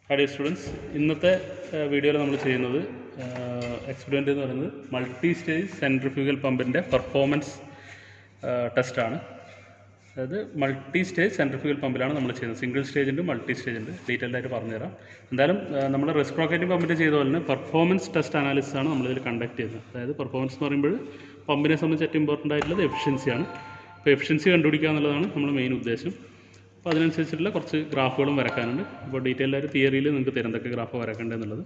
Hi dear students, ഇന്നത്തെ വീഡിയോയിൽ നമ്മൾ ചെയ്യുന്നത് എക്സ്പെരിമെൻ്റ് എന്ന് പറയുന്നത് മൾട്ടി സ്റ്റേജ് സെൻട്രിഫ്യൂഗൽ പമ്പിൻ്റെ പെർഫോമൻസ് ടെസ്റ്റാണ്. അതായത് മൾട്ടി സ്റ്റേജ് സെൻട്രിഫ്യൂഗൽ പമ്പിലാണ് നമ്മൾ ചെയ്യുന്നത്. സിംഗിൾ സ്റ്റേജ് ഉണ്ട്, മൾട്ടി സ്റ്റേജ് ഉണ്ട്. ഡീറ്റെയിൽഡ് ആയിട്ട് പറഞ്ഞുതരാം. എന്തായാലും നമ്മൾ റെസിപ്രോക്കേറ്റിംഗ് പമ്പിൻ്റെ ചെയ്ത പോലെ തന്നെ പെർഫോമൻസ് ടെസ്റ്റ് അനാലിസിസ് ആണ് നമ്മളിതിൽ കണ്ടക്ട് ചെയ്യുന്നത്. അതായത് പെർഫോമൻസ് എന്ന് പറയുമ്പോൾ പമ്പിനെ സംബന്ധിച്ച് ഏറ്റവും ഇമ്പോർട്ടൻ്റ് ആയിട്ടുള്ളത് എഫിഷ്യൻസിയാണ്. അപ്പോൾ എഫിഷ്യൻസി കണ്ടുപിടിക്കുക എന്നുള്ളതാണ് നമ്മുടെ മെയിൻ ഉദ്ദേശം. അപ്പോൾ അതിനനുസരിച്ചിട്ടുള്ള കുറച്ച് ഗ്രാഫുകളും വരക്കാനുണ്ട്. അപ്പോൾ ഡീറ്റെയിൽഡ് ആയിട്ട് തിയറിയിൽ നിങ്ങൾക്ക് തരും എന്തൊക്കെ ഗ്രാഫ് വരക്കേണ്ടതെന്നുള്ളത്.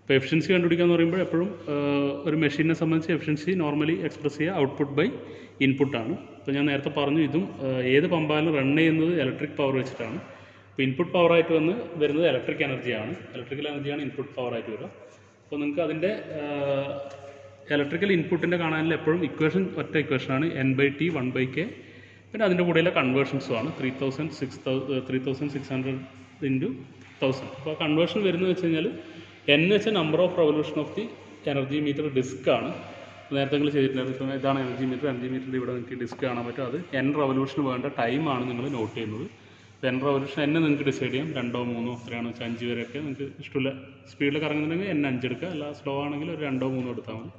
അപ്പോൾ എഫിഷ്യൻസി കണ്ടുപിടിക്കുക എന്ന് പറയുമ്പോൾ എപ്പോഴും ഒരു മെഷീനെ സംബന്ധിച്ച് എഫിഷ്യൻസി നോർമലി എക്സ്പ്രസ് ചെയ്യുക ഔട്ട്പുട്ട് ബൈ ഇൻപുട്ടാണ്. അപ്പോൾ ഞാൻ നേരത്തെ പറഞ്ഞു, ഇതും ഏത് പമ്പായാലും റൺ ചെയ്യുന്നത് ഇലക്ട്രിക് പവർ വെച്ചിട്ടാണ്. അപ്പോൾ ഇൻപുട്ട് പവറായിട്ട് വരുന്നത് ഇലക്ട്രിക് എനർജിയാണ്. ഇലക്ട്രിക്കൽ എനർജിയാണ് ഇൻപുട്ട് പവറായിട്ട് വരിക. അപ്പോൾ നിങ്ങൾക്ക് അതിൻ്റെ ഇലക്ട്രിക്കൽ ഇൻപുട്ടിൻ്റെ കാണാനുള്ള എപ്പോഴും ഇക്വേഷൻ ഒറ്റ ഇക്വേഷനാണ് N/T 1/K. പിന്നെ അതിൻ്റെ കൂടെയുള്ള കൺവേർഷൻസുമാണ് 3600 ഇൻറ്റു 1000. അപ്പോൾ കൺവേർഷൻ വരുന്നത് വെച്ച് കഴിഞ്ഞാൽ N വെച്ചാൽ number of revolution of the energy meter disk ആണ്. നേരത്തെ നിങ്ങൾ ചെയ്തിട്ടുണ്ടായിരുന്നു. ഇപ്പോൾ ഇതാണ് എനർജി മീറ്ററിൻ്റെ ഇവിടെ നിങ്ങൾക്ക് ഡിസ്ക് കാണാൻ പറ്റും. അത് N റെവല്യൂഷന് വേണ്ട ടൈമാണ് നിങ്ങൾ നോട്ട് ചെയ്യുന്നത്. അപ്പോൾ N റെവല്യൂഷൻ N നിങ്ങൾക്ക് ഡിസൈഡ് ചെയ്യാം. 2, 3 എത്രയാണെന്ന് വെച്ചാൽ 5 വരെയൊക്കെ നിങ്ങൾക്ക് ഇഷ്ടമുള്ള സ്പീഡിൽ കറങ്ങുന്നുണ്ടെങ്കിൽ N 5 എടുക്കുക. അല്ല സ്ലോ ആണെങ്കിൽ ഒരു 2, 3 എടുത്താൽ മതി.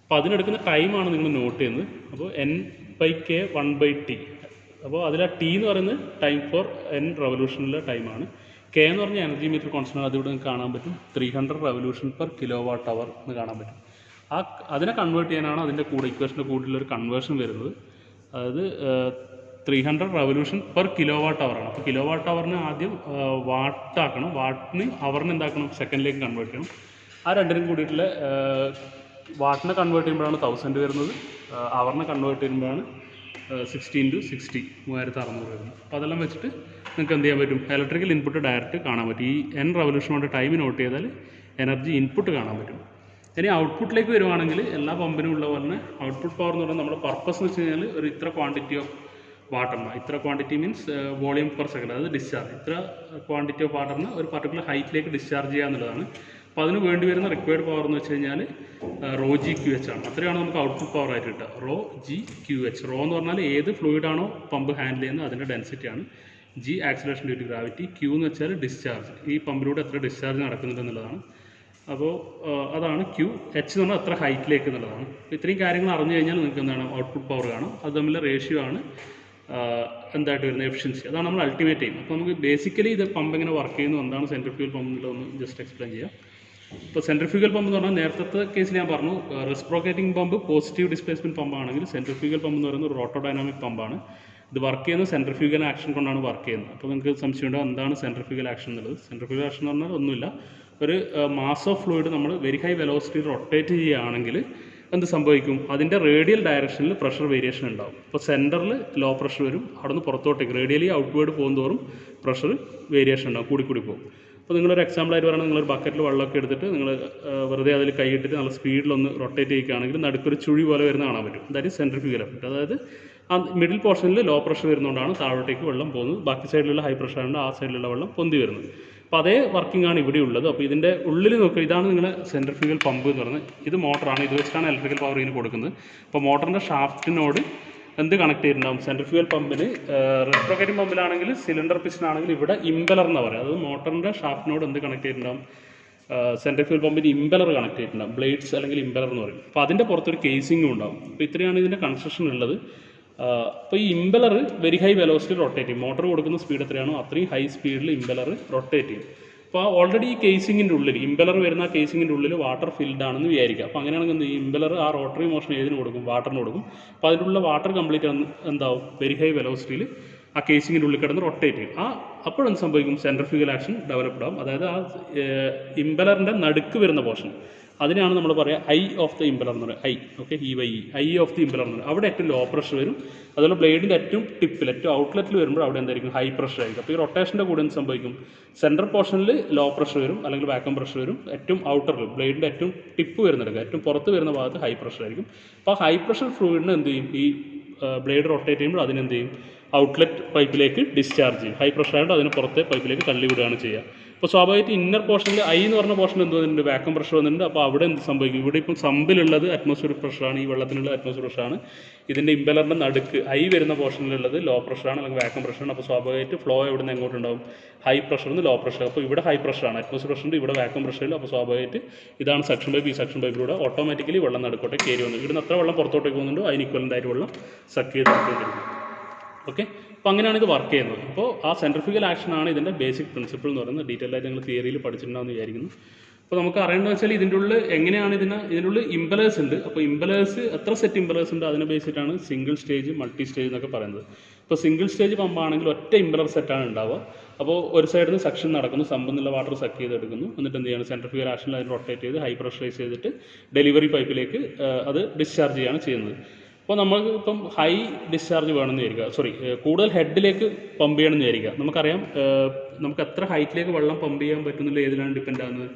അപ്പോൾ അതിനെടുക്കുന്ന ടൈമാണ് നിങ്ങൾ നോട്ട് ചെയ്യുന്നത്. അപ്പോൾ N/K 1/T. അപ്പോൾ അതിൽ ആ T എന്ന് പറയുന്നത് ടൈം ഫോർ N റെവല്യൂഷനിലെ ടൈമാണ്. K എന്ന് പറഞ്ഞാൽ എനർജി മീറ്റർ കോൺസ്റ്റൻ്റ്. അതിവിടെ നിങ്ങൾക്ക് കാണാൻ പറ്റും. 300 റെവല്യൂഷൻ പെർ kWh എന്ന് കാണാൻ പറ്റും. അതിനെ കൺവേർട്ട് ചെയ്യാനാണ് അതിൻ്റെ കൂടെ ഇക്വേഷൻ്റെ കൂടുതലൊരു കൺവേർഷൻ വരുന്നത്. അതായത് 300 റെവല്യൂഷൻ പെർ kWh ആണ്. അപ്പോൾ kWh ആദ്യം വാട്ടാക്കണം. വാട്ടിന് അവറിന് എന്താക്കണം, സെക്കൻഡിലേക്ക് കൺവേർട്ട് ചെയ്യണം. ആ രണ്ടിനും കൂടിയിട്ടുള്ള വാട്ടിനെ കൺവേർട്ട് ചെയ്യുമ്പോഴാണ് 1000 വരുന്നത്. അവറിനെ കൺവേർട്ട് ചെയ്യുമ്പോഴാണ് 60 × 60 3600 വരുന്നത്. അപ്പോൾ അതെല്ലാം വെച്ചിട്ട് നിങ്ങൾക്ക് എന്ത് ചെയ്യാൻ പറ്റും, ഇലക്ട്രിക്കൽ ഇൻപുട്ട് ഡയറക്റ്റ് കാണാൻ പറ്റും. ഈ N റെവല്യൂഷൻ കൊണ്ട് ടൈം നോട്ട് ചെയ്താൽ എനർജി ഇൻപുട്ട് കാണാൻ പറ്റും. ഇനി ഔട്ട്പുട്ടിലേക്ക് വരുവാണെങ്കിൽ എല്ലാ പമ്പിനും ഉള്ള പോലെ തന്നെ ഔട്ട്പുട്ട് പവർ എന്ന് പറഞ്ഞാൽ നമ്മുടെ പർപ്പസ് എന്ന് വെച്ച് കഴിഞ്ഞാൽ ഒരു ഇത്ര ക്വാണ്ടിറ്റി ഓഫ് വാട്ടറിന്, ഇത്ര quantity means volume per second, അതായത് ഡിസ്ചാർജ്, ഇത്ര ക്വാണ്ടിറ്റി ഓഫ് വാട്ടറിന് ഒരു പർട്ടിക്കുലർ ഹൈറ്റിലേക്ക് ഡിസ്ചാർജ് ചെയ്യുക എന്നുള്ളതാണ്. അപ്പോൾ അതിന് വേണ്ടി വരുന്ന റിക്വയർഡ് പവർ എന്ന് വെച്ച് കഴിഞ്ഞാൽ ρg/QH ആണ്. അത്രയാണ് നമുക്ക് ഔട്ട്പുട്ട് പവർ ആയിട്ട് കിട്ടുക. ρg/QH. റോ എന്ന് പറഞ്ഞാൽ ഏത് ഫ്ലൂയിഡാണോ പമ്പ് ഹാൻഡിൽ ചെയ്യുന്നത് അതിൻ്റെ ഡെൻസിറ്റിയാണ്. G acceleration due to gravity. Q എന്ന് വെച്ചാൽ ഡിസ്ചാർജ്, ഈ പമ്പിലൂടെ എത്ര ഡിസ്ചാർജ് നടക്കുന്നുണ്ട് എന്നുള്ളതാണ്. അപ്പോൾ അതാണ് Q. H എന്ന് പറഞ്ഞാൽ എത്ര ഹൈറ്റിലേക്ക് എന്നുള്ളതാണ്. ഇത്രയും കാര്യങ്ങൾ അറിഞ്ഞു കഴിഞ്ഞാൽ നിങ്ങൾക്ക് എന്താണ് ഔട്ട്പുട്ട് പവർ കാണും. അത് തമ്മിലുള്ള റേഷ്യോ ആണ് എന്തായിട്ട് വരുന്ന എഫിഷ്യൻസി. അതാണ് നമ്മൾ അൾട്ടിമേറ്റ് ചെയ്യുന്നത്. അപ്പോൾ നമുക്ക് ബേസിക്കലി ഇത് പമ്പ് എങ്ങനെ വർക്ക് ചെയ്യുന്നു, എന്താണ് സെൻട്രിഫ്യൂഗൽ പമ്പ് എന്നുള്ളതൊന്ന് ജസ്റ്റ് എക്സ്പ്ലെയിൻ ചെയ്യാം. ഇപ്പോൾ സെൻട്രിഫ്യൂഗൽ പമ്പ് എന്ന് പറഞ്ഞാൽ നേരത്തെ കേസിൽ ഞാൻ പറഞ്ഞു, റെസിപ്രോക്കേറ്റിംഗ് പമ്പ് പോസിറ്റീവ് ഡിസ്പ്ലേസ്മെൻറ്റ് പമ്പാണെങ്കിൽ സെൻട്രിഫ്യൂഗൽ പമ്പ് എന്ന് പറയുന്നത് ഒരു റോട്ടോഡൈനാമിക് പമ്പാണ്. ഇത് വർക്ക് ചെയ്യുന്നത് സെൻട്രിഫ്യൂഗൽ ആക്ഷൻ കൊണ്ടാണ് വർക്ക് ചെയ്യുന്നത്. അപ്പോൾ നിങ്ങൾക്ക് സംശയമുണ്ടോ എന്താണ് സെൻട്രിഫ്യൂഗൽ ആക്ഷൻ എന്നുള്ളത്. സെൻട്രിഫ്യൂഗൽ ആക്ഷൻ എന്ന് പറഞ്ഞാൽ ഒന്നുമില്ല, ഒരു മാസ് ഓഫ് ഫ്ലൂയിഡ് നമ്മൾ വെരി ഹൈ വെലോസിറ്റി റൊട്ടേറ്റ് ചെയ്യുകയാണെങ്കിൽ എന്ത് സംഭവിക്കും, അതിൻ്റെ റേഡിയൽ ഡയറക്ഷനിൽ പ്രഷർ വേരിയേഷൻ ഉണ്ടാവും. ഇപ്പോൾ സെൻറ്ററിൽ ലോ പ്രഷർ വരും, അവിടെ നിന്ന് പുറത്തോട്ടേക്ക് റേഡിയലി ഔട്ട്വേർഡ് പോകുന്നതോറും പ്രഷർ വേരിയേഷൻ ഉണ്ടാവും, കൂടി പോകും. അപ്പോൾ നിങ്ങളൊരു എക്സാമ്പിളായിട്ട് പറയുന്നത്, നിങ്ങളൊരു ബക്കറ്റിൽ വെള്ളമൊക്കെ എടുത്തിട്ട് നിങ്ങൾ വെറുതെ അതിൽ കൈയിട്ടിട്ട് നല്ല സ്പീഡിലൊന്ന് റൊട്ടേറ്റ് ചെയ്യുകയാണെങ്കിൽ നടുക്കൊരു ചുഴി പോലെ വരുന്ന കാണാൻ പറ്റും. That is centrifugal effect. അതായത് ആ മിഡിൽ പോർഷനിൽ ലോ പ്രഷർ വരുന്നതുകൊണ്ടാണ് താഴോട്ടേക്ക് വെള്ളം പോകുന്നത്. ബാക്കി സൈഡിലുള്ള ഹൈ പ്രഷർ ആയതുകൊണ്ട് ആ സൈഡിലുള്ള വെള്ളം പൊന്തി വരുന്നത്. അപ്പോൾ അതേ വർക്കിംഗ് ആണ് ഇവിടെ ഉള്ളത്. അപ്പോൾ ഇതിൻ്റെ ഉള്ളിൽ നോക്കുക, ഇതാണ് നിങ്ങളുടെ സെൻട്രിഫ്യൂഗൽ പമ്പ് എന്ന് പറയുന്നത്. ഇത് മോട്ടറാണ്, ഇത് വെച്ചിട്ടാണ് ഇലക്ട്രിക്കൽ പവർ ഇതിന് കൊടുക്കുന്നത്. അപ്പോൾ മോട്ടറിൻ്റെ ഷാഫ്റ്റിനോട് എന്ത് കണക്ട് ചെയ്തിട്ടുണ്ടാകും, സെൻട്രിഫ്യൂഗൽ പമ്പിന് റെസിപ്രോക്കേറ്റിംഗ് പമ്പിലാണെങ്കിൽ സിലിണ്ടർ പിസ്റ്റൺ ആണെങ്കിൽ ഇവിടെ ഇമ്പലർ എന്ന് പറയും. അതായത് മോട്ടറിൻ്റെ ഷാഫ്റ്റിനോട് എന്ത് കണക്ട് ചെയ്തിട്ടുണ്ടാകും, സെൻട്രിഫ്യൂഗൽ പമ്പിന് ഇമ്പലർ കണക്ട് ചെയ്തിട്ടുണ്ടാകും. ബ്ലേഡ്സ് അല്ലെങ്കിൽ ഇമ്പലർ എന്ന് പറയും. അപ്പോൾ അതിൻ്റെ പുറത്തൊരു കേസിങ്ങും ഉണ്ടാകും. അപ്പോൾ ഇത്രയാണ് ഇതിൻ്റെ കൺസ്ട്രക്ഷൻ ഉള്ളത്. അപ്പോൾ ഈ impeller very high velocity rotate ചെയ്യും. മോട്ടർ കൊടുക്കുന്ന സ്പീഡ് എത്രയാണോ അത്രയും ഹൈ സ്പീഡിൽ ഇമ്പലർ റൊട്ടേറ്റ് ചെയ്യും. അപ്പോൾ ഓൾറെഡി ഈ കേസിങ്ങിൻ്റെ ഉള്ളിൽ ഇമ്പലർ വരുന്ന ആ കേസിങ്ങിൻ്റെ ഉള്ളിൽ വാട്ടർ ഫിൽഡ് ആണെന്ന് വിചാരിക്കുക. അപ്പോൾ അങ്ങനെയാണെങ്കിൽ ഈ ഇമ്പലർ ആ റോട്ടറി മോഷൻ ഏതിന് കൊടുക്കും, വാട്ടറിന് കൊടുക്കും. അപ്പോൾ അതിലുള്ള വാട്ടർ കംപ്ലീറ്റ് എന്താവും, വെരി ഹൈ വെലോസിറ്റിയിൽ ആ കേസിങ്ങിൻ്റെ ഉള്ളിൽ കിടന്ന് റൊട്ടേറ്റ് ചെയ്യും. അപ്പോഴെന്ത് സംഭവിക്കും, സെൻട്രിഫ്യൂഗൽ ആക്ഷൻ ഡെവലപ്ഡ് ആവും. അതായത് ആ ഇമ്പലറിൻ്റെ നടുക്ക് വരുന്ന പോർഷൻ, അതിനാണ് നമ്മൾ പറയുക ഐ ഓഫ് ദ ഇമ്പലർ എന്ന് പറയുക. ഐ ഓഫ് ദി ഇമ്പലർ എന്ന് പറയുന്നത്. അവിടെ ഏറ്റവും ലോ പ്രഷർ വരും. അതുപോലെ ബ്ലേഡിൻ്റെ ഏറ്റവും ടിപ്പിൽ ഏറ്റവും ഔട്ട്ലെറ്റിൽ വരുമ്പോൾ അവിടെ എന്തായിരിക്കും, ഹൈ പ്രഷർ ആയിരിക്കും. അപ്പോൾ ഈ റൊട്ടേഷൻ്റെ കൂടെ എന്ത് സംഭവിക്കും, സെൻട്രൽ പോർഷനിൽ ലോ പ്രഷർ വരും അല്ലെങ്കിൽ വാക്വം പ്രഷർ വരും. ഏറ്റവും ഔട്ടറിൽ ബ്ലേഡിൻ്റെ ഏറ്റവും ടിപ്പ് വരുന്നെടുക്കുക, ഏറ്റവും പുറത്ത് വരുന്ന ഭാഗത്ത് ഹൈ പ്രഷർ ആയിരിക്കും. അപ്പോൾ ആ ഹൈ പ്രഷർ ഫ്ലൂയിഡിന് എന്ത് ചെയ്യും, ഈ ബ്ലേഡ് റൊട്ടേറ്റ് ചെയ്യുമ്പോൾ അതിനെന്ത് ചെയ്യും, ഔട്ട്ലെറ്റ് പൈപ്പിലേക്ക് ഡിസ്ചാർജ് ചെയ്യും. ഹൈ പ്രഷർ ആയിട്ട് അതിന് പുറത്തെ പൈപ്പിലേക്ക് തള്ളിവിടുകയാണ് ചെയ്യുക. അപ്പോൾ സ്വാഭാവികമായിട്ട് ഇന്നർ പോർഷനിൽ ഐ എന്ന് പറഞ്ഞ പോർഷൻ എന്ത് വന്നിട്ടുണ്ട്, വാക്വം പ്രഷർ വന്നിട്ടുണ്ട്. അപ്പോൾ അവിടെ എന്ത് സംഭവിക്കും, ഇവിടെ ഇപ്പം സമ്പിലുള്ളത് അറ്റ്മോസ്ഫിയറിക് പ്രഷറാണ്, ഈ വെള്ളത്തിനുള്ള അറ്റ്മോസ്ഫിയർ പ്രഷറാണ്. ഇതിൻ്റെ ഇമ്പലറിൻ്റെ നടുക്ക് ഐ വരുന്ന പോർഷനിലുള്ളത് ലോ പ്രഷറാണ് അല്ലെങ്കിൽ വാക്വം പ്രഷറാണ്. അപ്പോൾ സ്വാഭാവികമായിട്ട് ഫ്ലോ എവിടെ നിന്ന് എങ്ങോട്ടുണ്ടാവും, ഹൈ പ്രഷറിൽ നിന്ന് ലോ പ്രഷർ. അപ്പോൾ ഇവിടെ ഹൈ പ്രഷറാണ്, അറ്റ്മോസ്ഫിയർ പ്രഷറുണ്ട്, ഇവിടെ വാക്വം പ്രഷറിൽ. അപ്പോൾ സ്വാഭാവികമായിട്ട് ഇതാണ് സെക്ഷൻ പൈപ്പ്. ഈ സെക്ഷൻ പൈപ്പിലൂടെ ഓട്ടോമാറ്റിക്കലി വെള്ളം നടുക്കോട്ടെ കയറി വന്നു. ഇവിടുന്ന് എത്ര വെള്ളം പുറത്തോട്ടേക്ക് പോകുന്നുണ്ടോ അതിന് ഇക്വലൻ്റായിട്ട് വെള്ളം സക്ക് ചെയ്ത് എടുത്തുകൊണ്ടിരിക്കും. ഓക്കെ, അപ്പോൾ അങ്ങനെയാണ് ഇത് വർക്ക് ചെയ്യുന്നത്. അപ്പോൾ ആ സെൻട്രിഫ്യൂഗൽ ആക്ഷനാണ് ഇതിൻ്റെ ബേസിക് പ്രിൻസിപ്പിൾ എന്ന് പറയുന്നത്. ഡീറ്റെയിൽ ആയിട്ട് നിങ്ങൾ തിയറിയിൽ പഠിച്ചിട്ടുണ്ടാകുമെന്ന് വിചാരിക്കുന്നു. അപ്പോൾ നമുക്ക് അറിയേണ്ടത് വെച്ചാൽ ഇതിൻ്റെ ഉള്ളിൽ എങ്ങനെയാണ് ഇതിൻ്റെ ഉള്ളിൽ ഇമ്പലേഴ്സ് ഉണ്ട്. അപ്പോൾ ഇമ്പലേഴ്സ് എത്ര സെറ്റ് ഇമ്പലേഴ്സ് ഉണ്ട് അതിനെ ബേസ് ചെയ്തിട്ടാണ് സിംഗിൾ സ്റ്റേജ്, മൾട്ടി സ്റ്റേജ് എന്നൊക്കെ പറയുന്നത്. ഇപ്പോൾ സിംഗിൾ സ്റ്റേജ് പമ്പാണെങ്കിൽ ഒറ്റ ഇമ്പലർ സെറ്റാണ് ഉണ്ടാവുക. അപ്പോൾ ഒരു സൈഡിൽ നിന്ന് സെക്ഷൻ നടക്കുന്നു, സമ്പിൽ നിന്നുള്ള വാട്ടർ സക്ക് ചെയ്തെടുക്കുന്നു, എന്നിട്ട് എന്ത് ചെയ്യണം, സെൻട്രിഫ്യൂഗൽ ആക്ഷനിൽ അതിന് റൊട്ടേറ്റ് ചെയ്ത് ഹൈ പ്രഷറൈസ് ചെയ്തിട്ട് ഡെലിവറി പൈപ്പിലേക്ക് അത് ഡിസ്ചാർജ് ചെയ്യുകയാണ് ചെയ്യുന്നത്. അപ്പോൾ നമുക്ക് ഇപ്പം ഹൈ ഡിസ്ചാർജ് വേണമെന്ന് വിചാരിക്കുക, കൂടുതൽ ഹെഡിലേക്ക് പമ്പ് ചെയ്യണമെന്ന് വിചാരിക്കുക. നമുക്കറിയാം നമുക്ക് എത്ര ഹൈറ്റിലേക്ക് വെള്ളം പമ്പ് ചെയ്യാൻ പറ്റുന്നില്ല ഏതിനാണ് ഡിപ്പെൻഡ് ആകുന്നത്,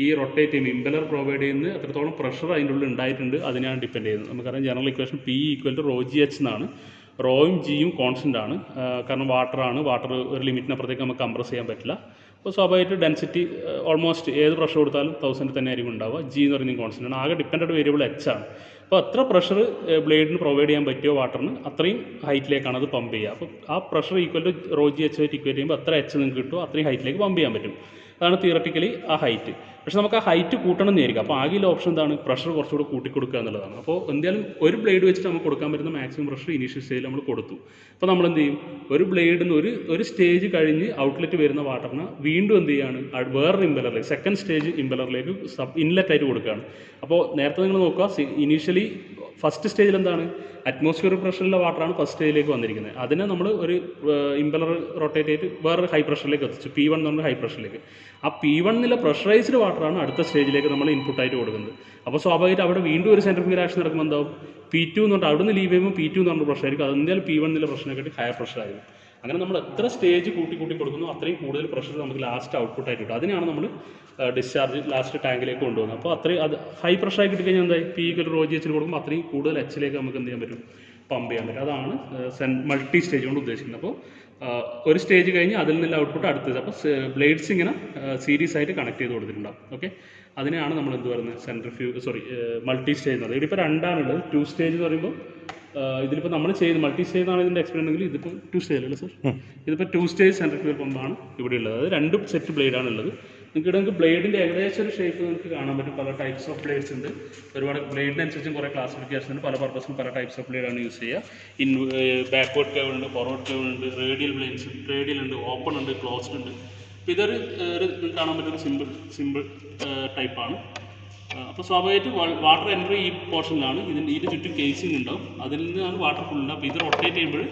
ഈ റൊട്ടേറ്റ് ചെയ്യുമ്പോൾ ഇമ്പലർ പ്രൊവൈഡ് ചെയ്യുന്നത് എത്രത്തോളം പ്രഷർ അതിൻ്റെ ഉള്ളിൽ ഉണ്ടായിട്ടുണ്ട് അതിനാണ് ഡിപ്പെൻഡ് ചെയ്യുന്നത്. നമുക്കറിയാം ജനറൽ ഇക്വേഷൻ P = ρgh എന്നാണ്. റോയും ജിയും കോൺസ്റ്റൻ്റ് ആണ്, കാരണം വാട്ടർ ഒരു ലിമിറ്റിനപ്പുറത്തേക്ക് നമുക്ക് കംപ്രസ് ചെയ്യാൻ പറ്റില്ല. അപ്പോൾ സ്വാഭാവികമായിട്ട് ഡെൻസിറ്റി ഓൾമോസ്റ്റ് ഏത് പ്രഷർ കൊടുത്താലും 1000 തന്നെ ആയിരിക്കും ഉണ്ടാവുക. ജി എന്ന് പറയുന്നത് കോൺസ്റ്റൻ്റ് ആണ്. ആകെ ഡിപ്പെൻഡൻറ്റ് വേരിയബിൾ H ആണ്. അപ്പോൾ എത്ര പ്രഷർ ബ്ലേഡിന് പ്രൊവൈഡ് ചെയ്യാൻ പറ്റിയോ വാട്ടറിന് അത്രയും ഹൈറ്റിലേക്കാണ് അത് പമ്പ് ചെയ്യുക. അപ്പോൾ ആ പ്രഷർ = ρgh ആയിട്ട് ഇക്വേറ്റ് ചെയ്യുമ്പോൾ എത്ര H നിങ്ങൾക്ക് കിട്ടുമോ അത്രയും ഹൈറ്റിലേക്ക് പമ്പ് ചെയ്യാൻ പറ്റും. അതാണ് തിയററ്റിക്കലി ആ ഹൈറ്റ്. പക്ഷേ നമുക്ക് ആ ഹൈറ്റ് കൂട്ടണം എന്ന് വിചാരിക്കുക. അപ്പോൾ ആകെയുള്ള ഓപ്ഷൻ എന്താണ്, പ്രഷർ കുറച്ചുകൂടെ കൂട്ടിക്കൊടുക്കുക എന്നുള്ളതാണ്. അപ്പോൾ എന്തായാലും ഒരു ബ്ലേഡ് വെച്ചിട്ട് നമുക്ക് കൊടുക്കാൻ പറ്റുന്ന മാക്സിമം പ്രഷർ ഇനീഷ്യൽ സ്റ്റേജിൽ നമ്മൾ കൊടുത്തു. അപ്പോൾ നമ്മൾ എന്ത് ചെയ്യും, ഒരു ബ്ലേഡിൽ നിന്ന് ഒരു സ്റ്റേജ് കഴിഞ്ഞ് ഔട്ട്ലെറ്റ് വരുന്ന വാട്ടറിന് വീണ്ടും എന്ത് ചെയ്യുകയാണ്, വേറൊരു ഇമ്പലറിലേക്ക് സെക്കൻഡ് സ്റ്റേജ് ഇമ്പലറിലേക്ക് ഇൻലെറ്റ് ആയിട്ട് കൊടുക്കുകയാണ്. അപ്പോൾ നേരത്തെ നിങ്ങൾ നോക്കുക, ഇനീഷ്യലി ഫസ്റ്റ് സ്റ്റേജിൽ എന്താണ്, അറ്റ്മോസ്ഫിയർ പ്രഷറിലെ വാട്ടറാണ് ഫസ്റ്റ് സ്റ്റേജിലേക്ക് വന്നിരിക്കുന്നത്. അതിനെ നമ്മൾ ഒരു ഇമ്പലർ റൊട്ടേറ്റ് ചെയ്തിട്ട് വേറൊരു ഹൈ പ്രഷറിലേക്ക് എത്തിച്ചു, P1 എന്ന് പറഞ്ഞ ഹൈ പ്രഷറിലേക്ക്. ആ P1 പ്രഷറൈസ്ഡ് വാട്ടറാണ് അടുത്ത സ്റ്റേജിലേക്ക് നമ്മൾ ഇൻപുട്ടായിട്ട് കൊടുക്കുന്നത്. അപ്പോൾ സ്വാഭാവികമായിട്ട് അവിടെ വീണ്ടും ഒരു സെൻട്രിഫ്യൂഗൽ ആക്ഷൻ നടക്കുമ്പോൾ എന്താവും, P2 എന്ന് പറഞ്ഞാൽ അവിടെ നിന്ന് ലീവ് ചെയ്യുമ്പോൾ P2 എന്ന് പറഞ്ഞ പ്രഷർ ആയിരിക്കും. അതെന്തായാലും P1 പ്രഷറിനെക്കാട്ടി ഹയർ പ്രഷർ ആയിരിക്കും. അങ്ങനെ നമ്മൾ എത്ര സ്റ്റേജ് കൂട്ടി കൊടുക്കുന്നു അത്രയും കൂടുതൽ പ്രഷർ നമുക്ക് ലാസ്റ്റ് ഔട്ട്പുട്ടായിട്ട് കിട്ടും. അതിനാണ് നമ്മൾ ഡിസ്ചാർജ് ലാസ്റ്റ് ടാങ്കിലേക്ക് കൊണ്ടുപോകുന്നത്. അപ്പോൾ അത്രയും അത് ഹൈ പ്രഷറായി കിട്ടിക്കഴിഞ്ഞാൽ എന്തായി, P ρgh കൊടുക്കുമ്പോൾ അത്രയും കൂടുതൽ Hലേക്ക് നമുക്ക് എന്ത് ചെയ്യാൻ പറ്റും, പമ്പ് ചെയ്യാൻ പറ്റും. അതാണ് മൾട്ടി സ്റ്റേജ് കൊണ്ട് ഉദ്ദേശിക്കുന്നത്. അപ്പോൾ ഒരു സ്റ്റേജ് കഴിഞ്ഞ് അതിൽ നിന്നുള്ള ഔട്ട്പുട്ട് അടുത്തത്. അപ്പോൾ ബ്ലേഡ്സ് ഇങ്ങനെ സീരീസ് ആയിട്ട് കണക്ട് ചെയ്ത് കൊടുത്തിട്ടുണ്ടാവും. ഓക്കെ, അതിനെയാണ് നമ്മൾ എന്ത് പറയുന്നത്, മൾട്ടി സ്റ്റേജ് എന്ന് പറയുന്നത്. ഇതിപ്പോൾ രണ്ടാണുള്ളത്. 2 സ്റ്റേജ് എന്ന് പറയുമ്പോൾ ഇതിലിപ്പോൾ നമ്മൾ ചെയ്യുന്നത് മൾട്ടി സ്റ്റേജ് എന്നാണ് ഇതിൻ്റെ എക്സ്പെരിമെൻ്റ് എങ്കിൽ ഇതിപ്പോൾ 2 സ്റ്റേജ് അല്ലേ സർ, ഇതിപ്പോൾ 2 സ്റ്റേജ് സെൻട്രിഫ്യൂഗൽ പമ്പാണ് ഇവിടെ ഉള്ളത്. അത് 2 സെറ്റ് ബ്ലേഡാണ് ഉള്ളത്. നിങ്ങൾക്ക് ബ്ലേഡിൻ്റെ ഏകദേശം ഒരു ഷേപ്പ് നിങ്ങൾക്ക് കാണാൻ പറ്റും. പല ടൈപ്സ് ഓഫ് ബ്ലേഡ്സ് ഉണ്ട്. ഒരുപാട് ബ്ലേഡിനനുസരിച്ചും കുറേ ക്ലാസിഫിക്കേഷൻ ഉണ്ട്. പല പർപ്പസിനും പല ടൈപ്സ് ഓഫ് ബ്ലേഡാണ് യൂസ് ചെയ്യുക. ബാക്ക്വേർഡ് കേവ് ഉണ്ട്, ഫോർവേഡ് കേവ് ഉണ്ട്, റേഡിയൽ ബ്ലേഡ്സ്, റേഡിയൽ ഉണ്ട്, ഓപ്പൺ ഉണ്ട്, ക്ലോസ്ഡ് ഉണ്ട്. അപ്പോൾ ഇതൊരു കാണാൻ പറ്റുന്ന സിമ്പിൾ ടൈപ്പാണ്. അപ്പോൾ സ്വാഭാവികമായിട്ട് വാട്ടർ എൻട്രി ഈ പോർഷനിലാണ്. ഇതിൻ്റെ ചുറ്റും കേസിംഗ് ഉണ്ടാവും, അതിൽ നിന്നാണ് വാട്ടർ ഫുൾ ഉണ്ടാവും. അപ്പോൾ ഇത് റൊട്ടേറ്റ് ചെയ്യുമ്പോൾ